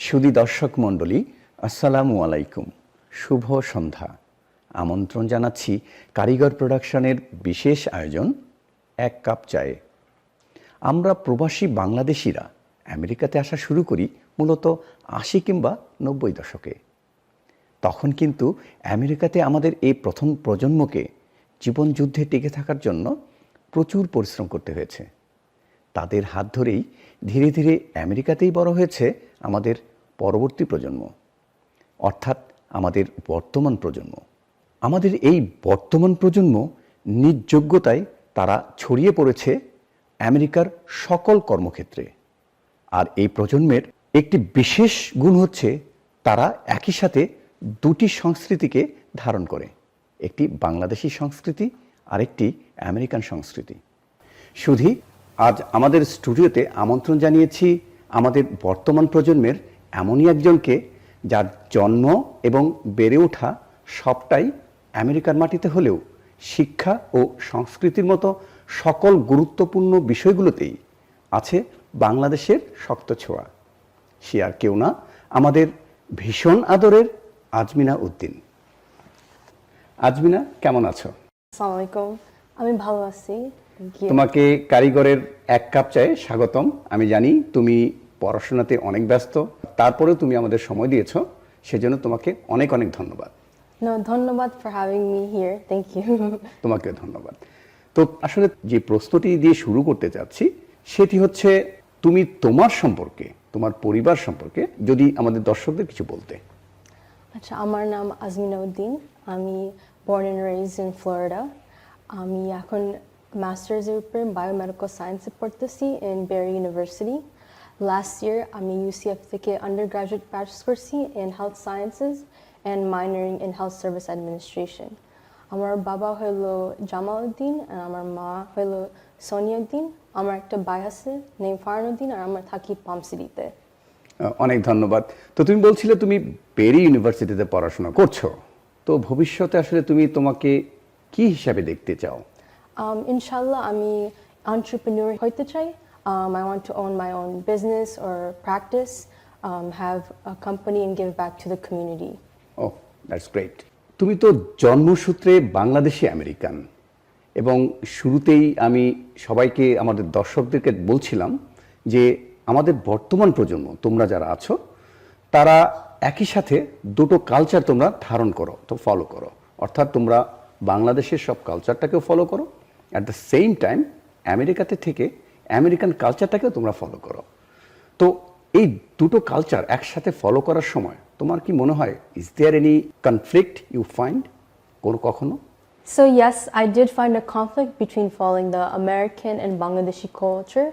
সুধী দর্শক মণ্ডলী, আসসালামু আলাইকুম। শুভ সন্ধ্যা। আমন্ত্রণ জানাচ্ছি কারিগর প্রোডাকশনের বিশেষ আয়োজন এক কাপ চায়ে। আমরা প্রবাসী বাংলাদেশিরা আমেরিকাতে আসা শুরু করি মূলত ৮০ কিংবা ৯০ দশকে। তখন কিন্তু আমেরিকাতে আমাদের এই প্রথম প্রজন্মকে জীবনযুদ্ধে টিকে থাকার জন্য প্রচুর পরিশ্রম করতে হয়েছে। তাদের হাত ধরেই ধীরে ধীরে আমেরিকাতেই বড় হয়েছে আমাদের পরবর্তী প্রজন্ম, অর্থাৎ আমাদের বর্তমান প্রজন্ম। আমাদের এই বর্তমান প্রজন্ম নিজ যোগ্যতায় তারা ছড়িয়ে পড়েছে আমেরিকার সকল কর্মক্ষেত্রে। আর এই প্রজন্মের একটি বিশেষ গুণ হচ্ছে তারা একই সাথে দুটি সংস্কৃতিকে ধারণ করে, একটি বাংলাদেশি সংস্কৃতি আর একটি আমেরিকান সংস্কৃতি। শুধু আজ আমাদের স্টুডিওতে আমন্ত্রণ জানিয়েছি আমাদের বর্তমান প্রজন্মের এমনই একজনকে, যার জন্ম এবং বেড়ে ওঠা সবটাই আমেরিকার মাটিতে হলেও শিক্ষা ও সংস্কৃতির মতো সকল গুরুত্বপূর্ণ বিষয়গুলোতেই আছে বাংলাদেশের শক্ত ছোঁয়া। সে আর কেউ না, আমাদের ভীষণ আদরের আজমিনা উদ্দিন। আজমিনা, কেমন আছো? আসসালামু আলাইকুম। আমি ভালো আছি। তোমাকে কারিগরের এক কাপ চায়ে স্বাগতম। আমি জানি তুমি পড়াশোনাতে অনেক ব্যস্ত, তারপরেও তুমি আমাদের সময় দিয়েছো, সেজন্য তোমাকে অনেক অনেক ধন্যবাদ। ধন্যবাদ for having me here. Thank you. তোমাকে ধন্যবাদ। তো আসলে যে প্রশ্নটি দিয়ে শুরু করতে চাচ্ছি সেটি হচ্ছে, তুমি তোমার সম্পর্কে, তোমার পরিবার সম্পর্কে যদি আমাদের দর্শকদের কিছু বলতে। আচ্ছা, আমার নাম আজমিনা উদ্দিন। আমি born and raised in Florida. আমি এখন মাস্টার্সের উপরে বায়োমেডিক্যাল সায়েন্সে পড়তেছি in Barry University. Last year আমি UCF থেকে undergraduate bachelor's করছি in health sciences and minoring in health service administration. আমার বাবা হলো জামাল উদ্দিন আর আমার মা হলো সোনিয়া উদ্দিন। আমার একটা ভাই আছে নেম ফারহান উদ্দিন আর আমরা থাকি পাম সিটিতে। অনেক ধন্যবাদ। তো তুমি বলছিলে তুমি বেরি ইউনিভার্সিটিতে পড়াশোনা করছো, তো ভবিষ্যতে আসলে তুমি তোমাকে কি হিসাবে দেখতে চাও? ইনশাল্লাহ আমি entrepreneur হইতে চাই। I want to own my own business or practice, have a company and give back to the community. Oh, that's great. তুমি তো জন্মসূত্রে বাংলাদেশি আমেরিকান, এবং শুরুতেই আমি সবাইকে, আমাদের দর্শকদেরকে বলছিলাম যে আমাদের বর্তমান প্রজন্ম, তোমরা যারা আছো, তারা একই সাথে দুটো কালচার তোমরা ধারণ করো, তো ফলো করো। অর্থাৎ তোমরা বাংলাদেশের সব কালচারটাকেও ফলো করো, অ্যাট দ্য সেম টাইম আমেরিকাতে থেকে আমেরিকান কালচারটাকেও তোমরা ফলো করো। তো এই দুটো কালচার একসাথে ফলো করার সময় তোমার কি মনে হয়, is there any conflict you find কখনো? So yes, I did find a conflict between following the American and Bangladeshi culture.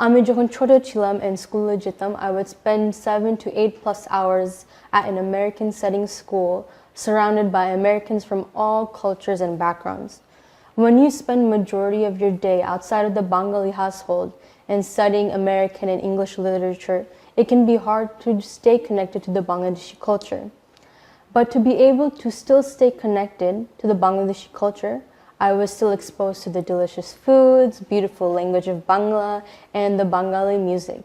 আমি যখন ছোট ছিলাম and স্কুলে যেতাম, I would spend 7 to 8 plus hours at an American setting school, surrounded by Americans from all cultures and backgrounds. When you spend majority of your day outside of the Bengali household and studying American and English literature, it can be hard to stay connected to the Bangladeshi culture. But to be able to still stay connected to the Bangladeshi culture, I was still exposed to the delicious foods, beautiful language of Bangla, and the Bengali music.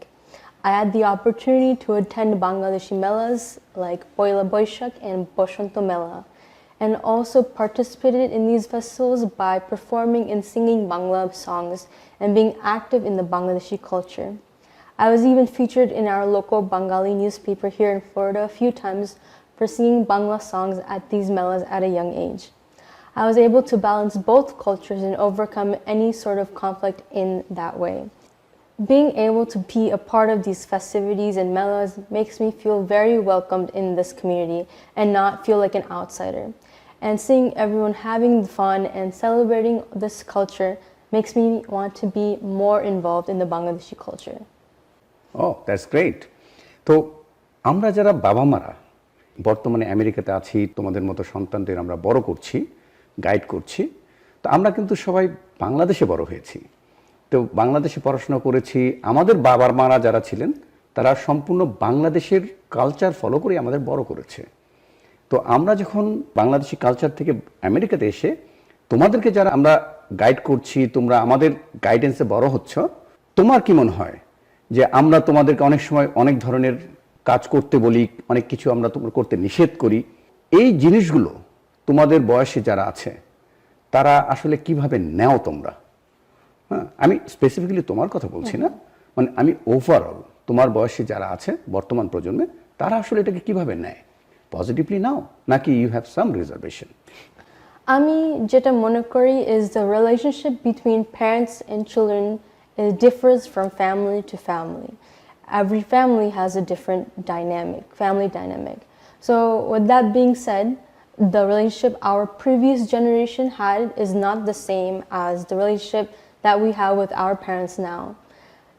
I had the opportunity to attend Bangladeshi melas like Poila Boishak and Boshanto Mela, and also participated in these festivals by performing and singing Bangla songs and being active in the Bangladeshi culture. I was even featured in our local Bengali newspaper here in Florida a few times for singing Bangla songs at these melas at a young age. I was able to balance both cultures and overcome any sort of conflict in that way. Being able to be a part of these festivities and melas makes me feel very welcomed in this community and not feel like an outsider. And seeing everyone having fun and celebrating this culture makes me want to be more involved in the Bangladeshi culture. Oh, that's great. তো আমরা যারা বাবা মারা বর্তমানে আমেরিকাতে আছি, তোমাদের মতো সন্তানদের আমরা বড় করছি, গাইড করছি, তো আমরা কিন্তু সবাই বাংলাদেশে বড় হয়েছি। তো বাংলাদেশে পড়াশোনা করেছি। আমাদের বাবার মারা যারা ছিলেন তারা সম্পূর্ণ বাংলাদেশের কালচার ফলো করে আমাদের বড় করেছে। তো আমরা যখন বাংলাদেশি কালচার থেকে আমেরিকাতে এসে তোমাদেরকে যারা আমরা গাইড করছি, তোমরা আমাদের গাইডেন্সে বড় হচ্ছ, তোমার কি মনে হয় যে আমরা তোমাদেরকে অনেক সময় অনেক ধরনের কাজ করতে বলি, অনেক কিছু আমরা তোমার করতে নিষেধ করি। এই জিনিসগুলো তোমাদের বয়সে যারা আছে তারা আসলে কিভাবে নেও তোমরা? হ্যাঁ, আমি স্পেসিফিক্যালি তোমার কথা বলছি না, মানে আমি ওভারঅল তোমার বয়সে যারা আছে বর্তমান প্রজন্মে তারা আসলে এটাকে কিভাবে নেয়? পজিটিভলি নাও নাকি ইউ হ্যাভ সাম রিজার্ভেশন? আমি যেটা মনে করি is the relationship between parents and children it differs from family to family. Every family has a different family dynamic. So with that being said, the relationship our previous generation had is not the same as the relationship that we have with our parents now.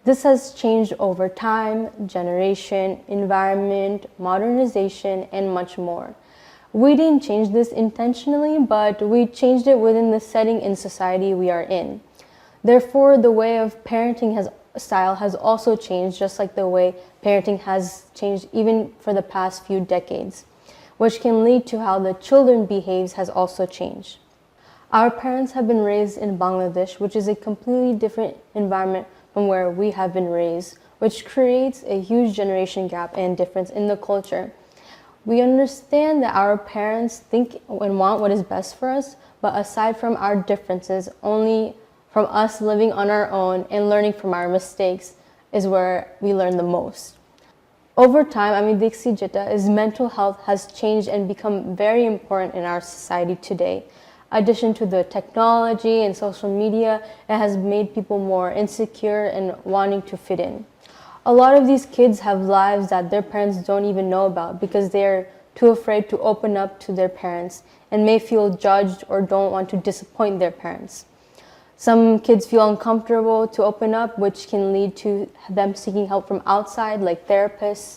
This has changed over time, generation, environment, modernization, and much more. We didn't change this intentionally, but we changed it within the setting in society we are in. Therefore, the way of parenting style has also changed, just like the way parenting has changed even for the past few decades, which can lead to how the children behaves has also changed. Our parents have been raised in Bangladesh, which is a completely different environment from where we have been raised, which creates a huge generation gap and difference in the culture. We understand that our parents think and want what is best for us, but aside from our differences, only from us living on our own and learning from our mistakes is where we learn the most. Over time, Dixie Jitta is mental health has changed and become very important in our society today. Addition to the technology and social media, it has made people more insecure and wanting to fit in. A lot of these kids have lives that their parents don't even know about because they're too afraid to open up to their parents and may feel judged or don't want to disappoint their parents. Some kids feel uncomfortable to open up, which can lead to them seeking help from outside, like therapists.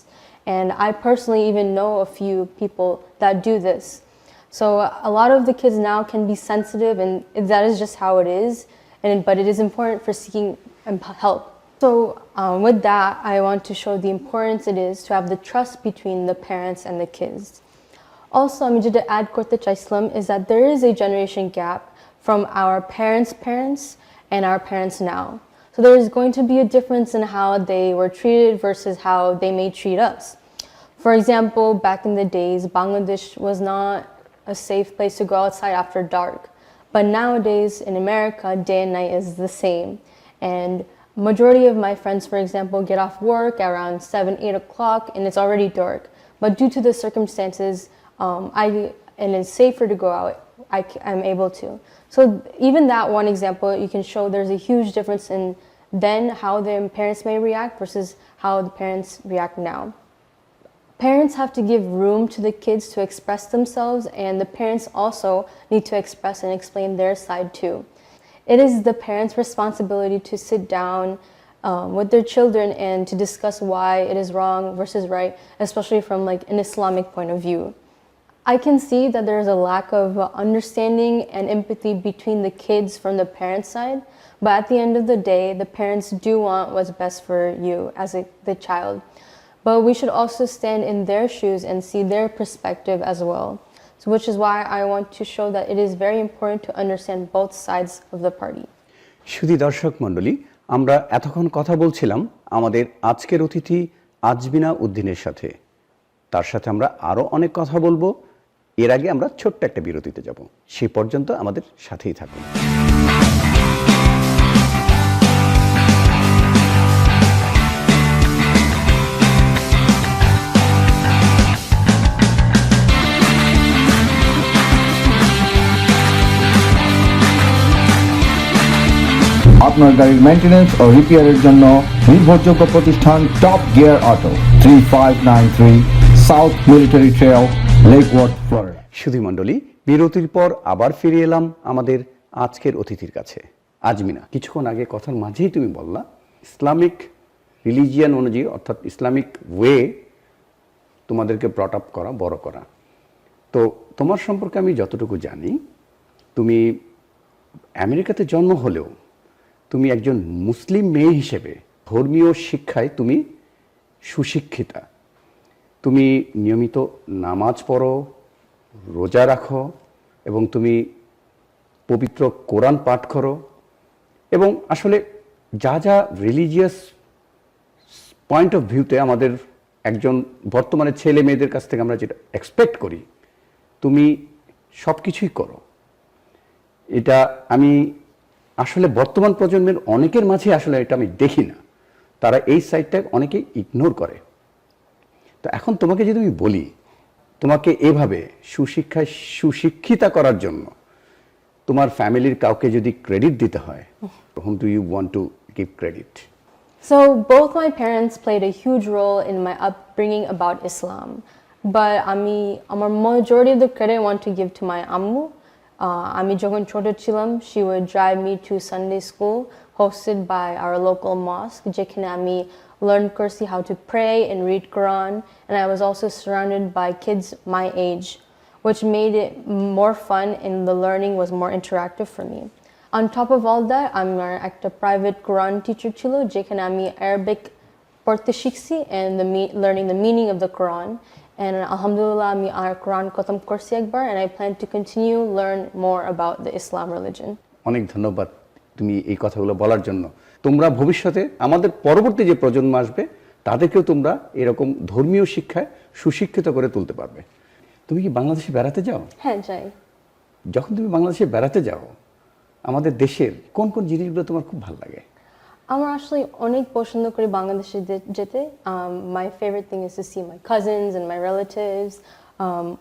And I personally even know a few people that do this. So a lot of the kids now can be sensitive, and that is just how it is. But it is important for seeking help. So with that, I want to show the importance it is to have the trust between the parents and the kids. Also, আমি যেটা add করতে চাইছিলাম is that there is a generation gap from our parents' parents and our parents now. So there is going to be a difference in how they were treated versus how they may treat us. For example, back in the days, Bangladesh was not a safe place to go outside after dark. But nowadays in America, day and night is the same. And majority of my friends, for example, get off work around 7, 8 o'clock and it's already dark. But due to the circumstances, and it's safer to go out, I'm able to. So even that one example, you can show there's a huge difference in then how the parents may react versus how the parents react now. Parents have to give room to the kids to express themselves, and the parents also need to express and explain their side too. It is the parents' responsibility to sit down with their children and to discuss why it is wrong versus right, especially from like an Islamic point of view. I can see that there's a lack of understanding and empathy between the kids from the parents' side, but at the end of the day, the parents do want what's best for you as the child. But we should also stand in their shoes and see their perspective as well. So which is why I want to show that it is very important to understand both sides of the party. সুধী দর্শক মণ্ডলী, আমরা এতক্ষণ কথা বলছিলাম আমাদের আজকের অতিথি আজমিনা উদ্দিনের সাথে। তার সাথে আমরা আরও অনেক কথা বলবো। এর আগে আমরা ছোট্ট একটা বিরতিতে যাব। সেই পর্যন্ত আমাদের সাথেই থাকুন। আপনার গাড়ির মেইনটেনেন্স ও রিপেয়ারের জন্য নির্ভরযোগ্য প্রতিষ্ঠান top gear auto, 3593 south military trail, Lake Worth, Florida. সুধী মণ্ডলী, বিরতির পর আবার ফিরে এলাম আমাদের আজকের অতিথির কাছে। আজমিনা, কিছুক্ষণ আগে কথার মাঝেই তুমি বললা ইসলামিক রিলিজিয়ান অনুযায়ী, অর্থাৎ ইসলামিক ওয়ে তোমাদেরকে ব্রট আপ করা, বড় করা। তো তোমার সম্পর্কে আমি যতটুকু জানি, তুমি আমেরিকাতে জন্ম হলেও তুমি একজন মুসলিম মেয়ে হিসেবে ধর্মীয় শিক্ষায় তুমি সুশিক্ষিতা। তুমি নিয়মিত নামাজ পড়ো, রোজা রাখো এবং তুমি পবিত্র কোরআন পাঠ করো এবং আসলে যা যা রিলিজিয়াস পয়েন্ট অফ ভিউতে আমাদের একজন বর্তমানে ছেলে মেয়েদের কাছ থেকে আমরা যেটা এক্সপেক্ট করি, তুমি সব কিছুই করো। এটা আমি আসলে বর্তমান প্রজন্মের অনেকের মাঝে আসলে এটা আমি দেখি না, তারা এই সাইডটা অনেকে ইগনোর করে। তো এখন তোমাকে যদি আমি বলি, তোমাকে এভাবে সুশিক্ষায় সুশিক্ষিতা করার জন্য তোমার ফ্যামিলির কাউকে যদি ক্রেডিট দিতে হয়, whom do you want to give credit? So both my parents played a huge role in my upbringing about Islam, but আমার majority of the credit I want to give to my ammu. আমি যখন ছোট ছিলাম, she would drive me to Sunday school hosted by our local mosque, যেখানে আমি learn করছি how to pray and read Quran, and I was also surrounded by kids my age, which made it more fun and the learning was more interactive for me. On top of all that, আমার একটা private Quran teacher ছিল, যেখানে আমি Arabic পড়তে শিখছি and learning the meaning of the Quran. And alhamdulillah, আমি আর Quran খতম করছি একবার, and I plan to continue learn more about the Islam religion. অনেক ধন্যবাদ তুমি এই কথাগুলো বলার জন্য। তোমরা ভবিষ্যতে আমাদের পরবর্তী যে প্রজন্ম আসবে তাদেরকেও তোমরা এরকম ধর্মীয় শিক্ষায় সুশিক্ষিত করে তুলতে পারবে। তুমি কি বাংলাদেশে বেড়াতে যাও? হ্যাঁ, যাই। যখন তুমি বাংলাদেশে বেড়াতে যাও, আমাদের দেশের কোন কোন জিনিসগুলো তোমার খুব ভালো লাগে? আমার আসলে অনেক পছন্দ করি বাংলাদেশে যেতে। My favorite thing is to see my cousins and my relatives.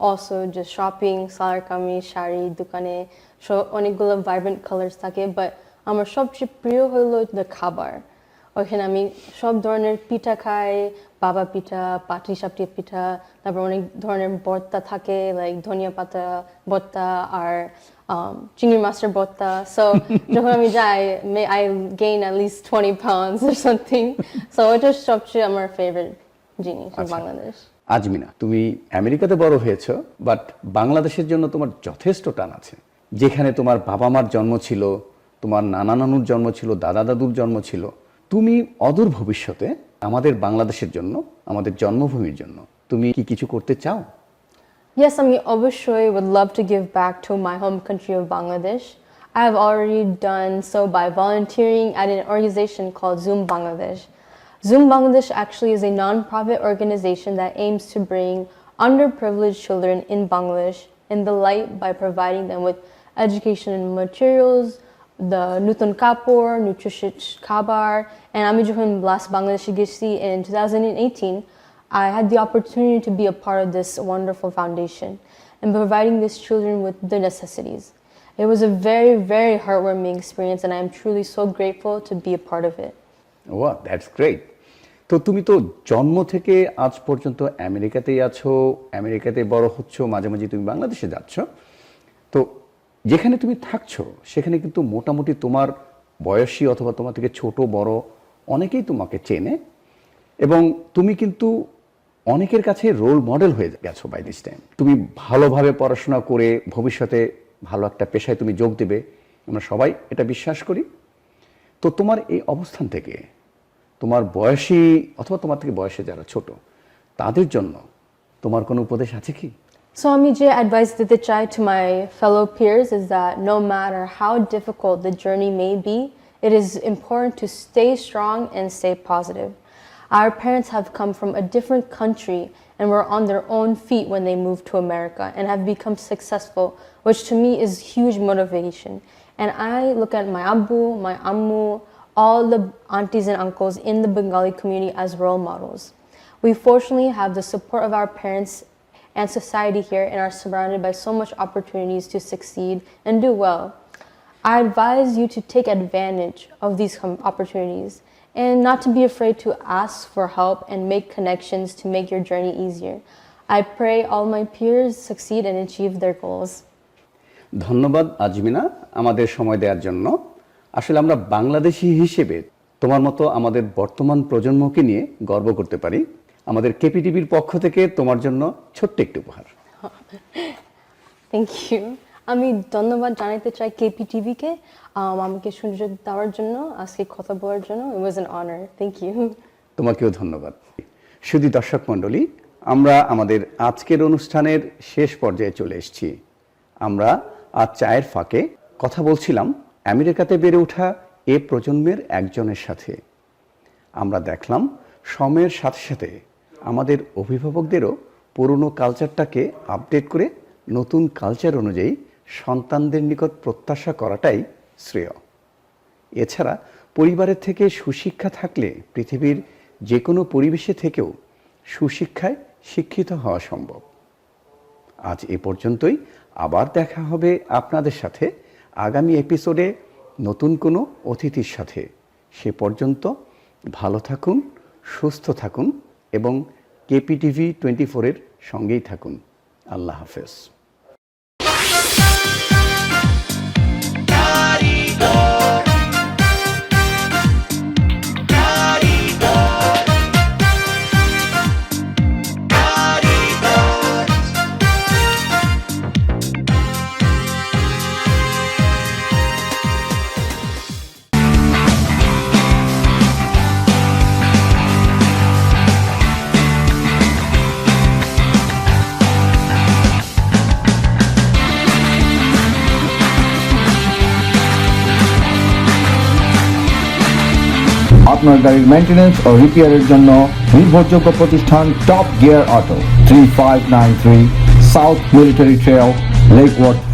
Also just shopping, salwar kameez, sari দোকানে অনেকগুলো vibrant colors থাকে, but আমার সবচেয়ে প্রিয় হলো the খাবার। ওখানে আমি সব ধরনের পিঠা খাই, বাবা পিঠা, পাটিসাপটা পিঠা, তারপর অনেক ধরনের ভর্তা থাকে, লাইক ধনিয়া পাতা ভর্তা আর চিংড়ি মাছের ভর্তা। So যখন আমি যাই, I gain at least 20 pounds or something. So এটা সবচেয়ে আমার favorite জিনিস বাংলাদেশ। আজমিনা, তুমি আমেরিকাতে বড় হয়েছো, বাট বাংলাদেশের জন্য তোমার যথেষ্ট টান আছে। যেখানে তোমার বাবা মার জন্ম ছিল, তোমার নানা নানুর জন্ম ছিল, দাদা দাদুর জন্ম ছিল, তুমি অদূর ভবিষ্যতে আমাদের বাংলাদেশের জন্য, আমাদের জন্মভূমির জন্য তুমি কি কিছু করতে চাও? Yes, I obviously would love to give back to my home country of Bangladesh. I have already done so by volunteering at an organization called Zoom Bangladesh. Zoom Bangladesh actually is a non-profit organization that aims to bring underprivileged children in Bangladesh in the light by providing them with education and materials, the Nutun Kapur, nutritious Khabar, and আমি যখন last Bangladeshi গেছি in 2018, I had the opportunity to be a part of this wonderful foundation and providing these children with the necessities. It was a very, very heartwarming experience, and I am truly so grateful to be a part of it. Wow, that's great. তো তুমি তো জন্ম থেকে আজ পর্যন্ত আমেরিকাতেই আছো, আমেরিকাতে বড় হচ্ছ, মাঝে মাঝে তুমি বাংলাদেশে যাচ্ছ। তো যেখানে তুমি থাকছো সেখানে কিন্তু মোটামুটি তোমার বয়সী অথবা তোমার থেকে ছোট বড় অনেকেই তোমাকে চেনে, এবং তুমি কিন্তু অনেকের কাছে রোল মডেল হয়ে গেছো বাই দিস টাইম। তুমি ভালোভাবে পড়াশোনা করে ভবিষ্যতে ভালো একটা পেশায় তুমি যোগ দেবে, আমরা সবাই এটা বিশ্বাস করি। তো তোমার এই অবস্থান থেকে তোমার বয়সী অথবা তোমার থেকে বয়সে যারা ছোট তাদের জন্য তোমার কোনো উপদেশ আছে কি? So আমি যে advice দিতে চাই to my fellow peers is that no matter how difficult the journey may be, it is important to stay strong and stay positive. Our parents have come from a different country and were on their own feet when they moved to America and have become successful, which to me is huge motivation. And I look at my abbu, my ammu, all the aunties and uncles in the Bengali community as role models. We fortunately have the support of our parents and society here and are surrounded by so much opportunities to succeed and do well. I advise you to take advantage of these opportunities and not to be afraid to ask for help and make connections to make your journey easier. I pray all my peers succeed and achieve their goals. ধন্যবাদ আজমিনা আমাদের সময় দেওয়ার জন্য। আসলে আমরা বাংলাদেশি হিসেবে তোমার মতো আমাদের বর্তমান প্রজন্মকে নিয়ে গর্ব করতে পারি। আমাদের কেপিটিভির পক্ষ থেকে তোমার জন্য ছোট্ট একটি উপহার। Thank you. আমি ধন্যবাদ জানাতে চাই কেপিটিভিকে আমাকে সুযোগ দেওয়ার জন্য, আজকে কথা বলার জন্য। It was an honour. Thank you. তোমাকেও ধন্যবাদ। শুধু দর্শক মণ্ডলী, আমরা আমাদের আজকের অনুষ্ঠানের শেষ পর্যায়ে চলে এসেছি। আমরা আজ চায়ের ফাঁকে কথা বলছিলাম আমেরিকাতে বেড়ে ওঠা এ প্রজন্মের একজনের সাথে। আমরা দেখলাম সময়ের সাথে সাথে আমাদের অভিভাবকদেরও পুরনো কালচারটাকে আপডেট করে নতুন কালচার অনুযায়ী সন্তানদের নিকট প্রত্যাশা করাটাই শ্রেয়। এছাড়া পরিবারের থেকে সুশিক্ষা থাকলে পৃথিবীর যে কোনো পরিবেশে থেকেও সুশিক্ষায় শিক্ষিত হওয়া সম্ভব। আজ এ পর্যন্তই। আবার দেখা হবে আপনাদের সাথে আগামী এপিসোডে নতুন কোনো অতিথির সাথে। সে পর্যন্ত ভালো থাকুন, সুস্থ থাকুন এবং কেপিটিভি 24-এর সঙ্গেই থাকুন। আল্লাহ হাফেজ। আপনার গাড়ির মেইনটেনেন্স ও রিপেয়ারের জন্য নির্ভরযোগ্য প্রতিষ্ঠান top gear auto, 3593 south military trail, লেকওয়ার্ড